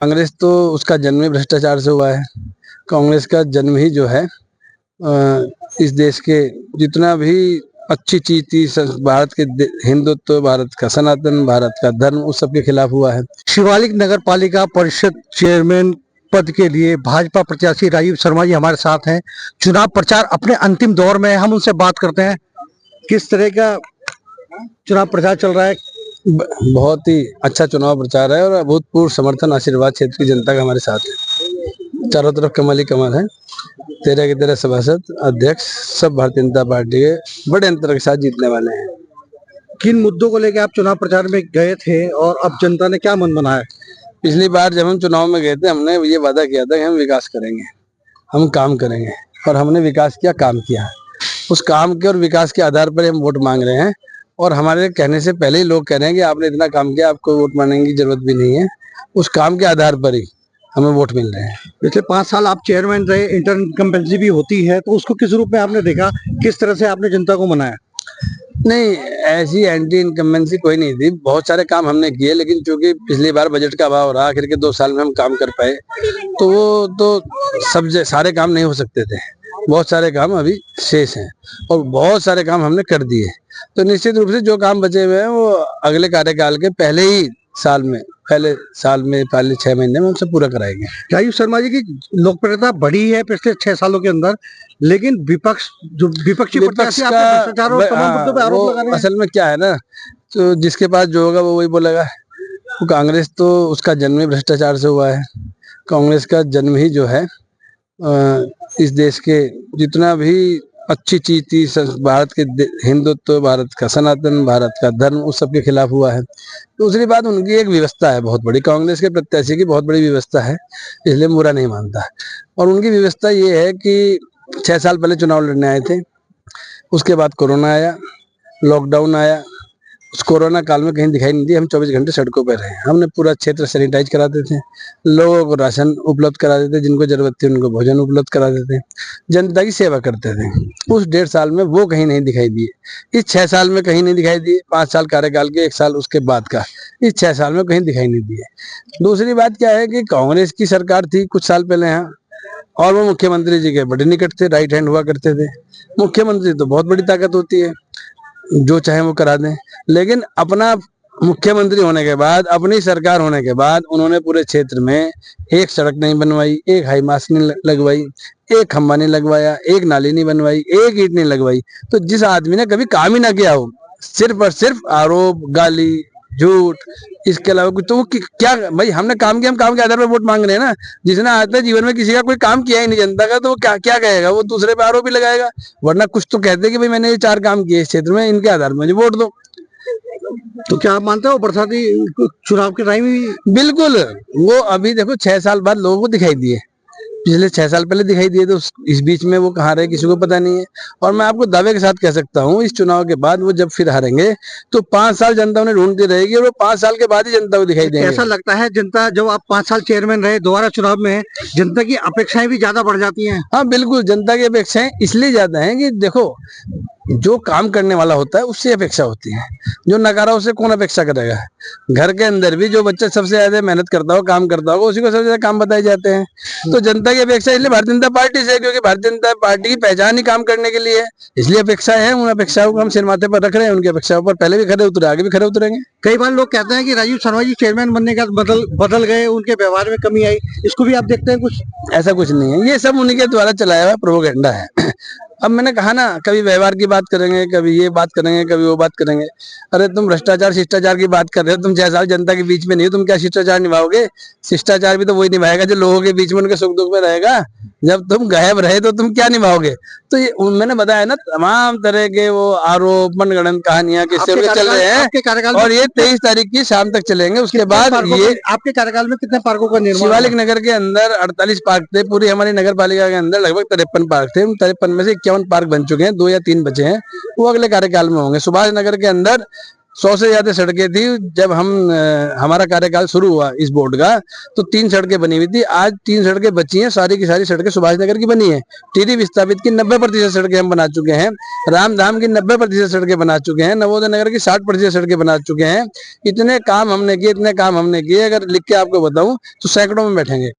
कांग्रेस तो उसका जन्म ही भ्रष्टाचार से हुआ है। कांग्रेस का जन्म ही जो है इस देश के जितना भी अच्छी चीज थी, भारत के हिंदुत्व, भारत का सनातन, भारत का धर्म, उस सब के खिलाफ हुआ है। शिवालिक नगर पालिका परिषद चेयरमैन पद के लिए भाजपा प्रत्याशी राजीव शर्मा जी हमारे साथ हैं। चुनाव प्रचार अपने अंतिम दौर में है, हम उनसे बात करते हैं। किस तरह का चुनाव प्रचार चल रहा है? बहुत ही अच्छा चुनाव प्रचार है और अभूतपूर्व समर्थन, आशीर्वाद क्षेत्र की जनता का हमारे साथ है। चारों तरफ कमल ही कमल है। 13 के 13 सभासद, अध्यक्ष सब भारतीय जनता पार्टी के बड़े अंतर के साथ जीतने वाले हैं। किन मुद्दों को लेकर आप चुनाव प्रचार में गए थे और अब जनता ने क्या मन बनाया? पिछली बार जब हम चुनाव में गए थे, हमने ये वादा किया था कि हम विकास करेंगे, हम काम करेंगे, और हमने विकास किया, काम किया। उस काम के और विकास के आधार पर हम वोट मांग रहे हैं। और हमारे कहने से पहले ही लोग कह रहे हैं कि आपने इतना काम किया, आपको वोट मांगने की जरूरत भी नहीं है। उस काम के आधार पर ही हमें वोट मिल रहे हैं। पिछले 5 साल आप चेयरमैन रहे, इंटर इनकम्बेंसी भी होती है, तो उसको किस रूप में आपने देखा? किस तरह से आपने जनता को मनाया? नहीं, ऐसी एंटी इनकम्बेंसी कोई नहीं थी। बहुत सारे काम हमने किए, लेकिन चूंकि पिछली बार बजट का अभाव रहा, आखिर के 2 साल में हम काम कर पाए, तो वो तो सब सारे काम नहीं हो सकते थे। बहुत सारे काम अभी शेष हैं और बहुत सारे काम हमने कर दिए। तो निश्चित रूप से जो काम बचे हुए हैं वो अगले कार्यकाल के पहले साल में पहले 6 महीने में उनसे पूरा कराएंगे। राजीव शर्मा जी की लोकप्रियता बढ़ी है पिछले 6 सालों के अंदर, लेकिन विपक्षी प्रत्याशी आपके भ्रष्टाचार और तमाम मुद्दों पे आरोप लगा रहे हैं। असल में क्या है ना, तो जिसके पास जो होगा वो वही बोलेगा। वो कांग्रेस तो उसका जन्म ही भ्रष्टाचार से हुआ है। कांग्रेस का जन्म ही जो है इस देश के जितना भी अच्छी चीज थी, भारत के हिंदुत्व, भारत का सनातन, भारत का धर्म, उस सब के खिलाफ हुआ है। दूसरी बात, उनकी एक व्यवस्था है बहुत बड़ी, कांग्रेस के प्रत्याशी की बहुत बड़ी व्यवस्था है, इसलिए बुरा नहीं मानता। और उनकी व्यवस्था ये है कि 6 साल पहले चुनाव लड़ने आए थे, उसके बाद कोरोना आया, लॉकडाउन आया। उस कोरोना काल में कहीं दिखाई नहीं दी। हम 24 घंटे सड़कों पर रहे। हमने पूरा क्षेत्र सैनिटाइज कराते थे, लोगों को राशन उपलब्ध कराते थे, जिनको जरूरत थी उनको भोजन उपलब्ध कराते थे, जनता की सेवा करते थे। उस 1.5 साल में वो कहीं नहीं दिखाई दिए। इस 6 साल में कहीं नहीं दिखाई दिए। 5 साल कार्यकाल के 1 साल उसके बाद का, इस 6 साल में कहीं दिखाई नहीं दिए। दूसरी बात क्या है कि कांग्रेस की सरकार थी कुछ साल पहले यहाँ, और वो मुख्यमंत्री जी के बड़े निकट थे, राइट हैंड हुआ करते थे। मुख्यमंत्री तो बहुत बड़ी ताकत होती है, जो चाहे वो करा दें। लेकिन अपना मुख्यमंत्री होने के बाद, अपनी सरकार होने के बाद, उन्होंने पूरे क्षेत्र में एक सड़क नहीं बनवाई, एक हाई मास्ट नहीं लगवाई, एक खंबा नहीं लगवाया, एक नाली नहीं बनवाई, एक ईंट नहीं लगवाई। तो जिस आदमी ने कभी काम ही ना किया हो, सिर्फ और सिर्फ आरोप, गाली, झूठ, इसके अलावा कुछ, तो वो क्या भाई, हमने काम किया, हम काम के आधार पर वोट मांग रहे हैं ना। जिसने आज तक जीवन में किसी का कोई काम किया ही नहीं जनता का, तो वो क्या क्या कहेगा? वो दूसरे पे आरोप ही लगाएगा। वरना कुछ तो कहते कि भाई मैंने ये 4 काम किए इस क्षेत्र में, इनके आधार पर मुझे वोट दो। तो क्या आप मानते हो बरसाती चुनाव के टाइम ही? बिल्कुल। वो अभी देखो 6 साल बाद लोगों को दिखाई दिए, पिछले 6 साल पहले दिखाई दिए, तो इस बीच में वो कहाँ रहे किसी को पता नहीं है। और मैं आपको दावे के साथ कह सकता हूँ, इस चुनाव के बाद वो जब फिर हारेंगे तो 5 साल जनता उन्हें ढूंढती रहेगी, और वो 5 साल के बाद ही जनता को दिखाई देंगे। ऐसा लगता है जनता, जब आप 5 साल चेयरमैन रहे, दोबारा चुनाव में जनता की अपेक्षाएं भी ज्यादा बढ़ जाती हैं? हाँ बिल्कुल, जनता की अपेक्षाएं इसलिए ज्यादा है कि देखो, जो काम करने वाला होता है उससे अपेक्षा होती है, जो नकारा उससे कौन अपेक्षा करेगा? घर के अंदर भी जो बच्चा सबसे ज्यादा मेहनत करता हो, काम करता होगा, उसी को सबसे ज्यादा काम बताए जाते हैं। तो जनता की अपेक्षा इसलिए भारतीय जनता पार्टी से, क्योंकि भारतीय जनता पार्टी की पहचान ही काम करने के लिए है, इसलिए अपेक्षा है। उन अपेक्षाओं को हम सिर माथे पर रख रहे हैं, उनकी अपेक्षाओं पर पहले भी खड़े उतरे, आगे भी खड़े उतरेंगे। कई बार लोग कहते हैं कि राजीव शर्मा जी चेयरमैन बनने का बदल गए, उनके व्यवहार में कमी आई, इसको भी आप देखते हैं? कुछ ऐसा कुछ नहीं है, ये सब उन्हीं के द्वारा चलाया हुआ प्रोपेगेंडा है। अब मैंने कहा ना, कभी व्यवहार की बात करेंगे, कभी ये बात करेंगे, कभी वो बात करेंगे। अरे तुम भ्रष्टाचार शिष्टाचार की बात कर रहे हो, तुम 6 साल जनता के बीच में नहीं हो, तुम क्या शिष्टाचार निभाओगे? शिष्टाचार भी तो वही निभाएगा जो लोगों के बीच में उनके सुख दुख में रहेगा। जब तुम गायब रहे तो तुम क्या निभाओगे? तो ये मैंने बताया ना, तमाम तरह के वो आरोप, मनगढ़ंत कहानियां किससे चल रहे हैं, और ये 23 तारीख की शाम तक चलेंगे। उसके बाद ये आपके कार्यकाल में कितने पार्कों का निर्माण? शिवालिक नगर के अंदर 48 पार्क थे, पूरी हमारी नगर पालिका के अंदर लगभग 53 पार्क थे। उन 53 में से 51 पार्क बन चुके हैं, 2 या 3 बचे हैं, वो अगले कार्यकाल में होंगे। सुभाष नगर के अंदर 100 से ज्यादा सड़कें थी जब हमारा कार्यकाल शुरू हुआ इस बोर्ड का, तो 3 सड़कें बनी हुई थी। आज 3 सड़कें बची हैं, सारी की सारी सड़कें सुभाष नगर की बनी है। टीरी विस्थापित की 90% सड़कें हम बना चुके हैं, रामधाम की 90% सड़कें बना चुके हैं, नवोदय नगर की 60% सड़कें बना चुके हैं। इतने काम हमने किए, अगर लिख के आपको बताऊं तो सैकड़ों में बैठेंगे।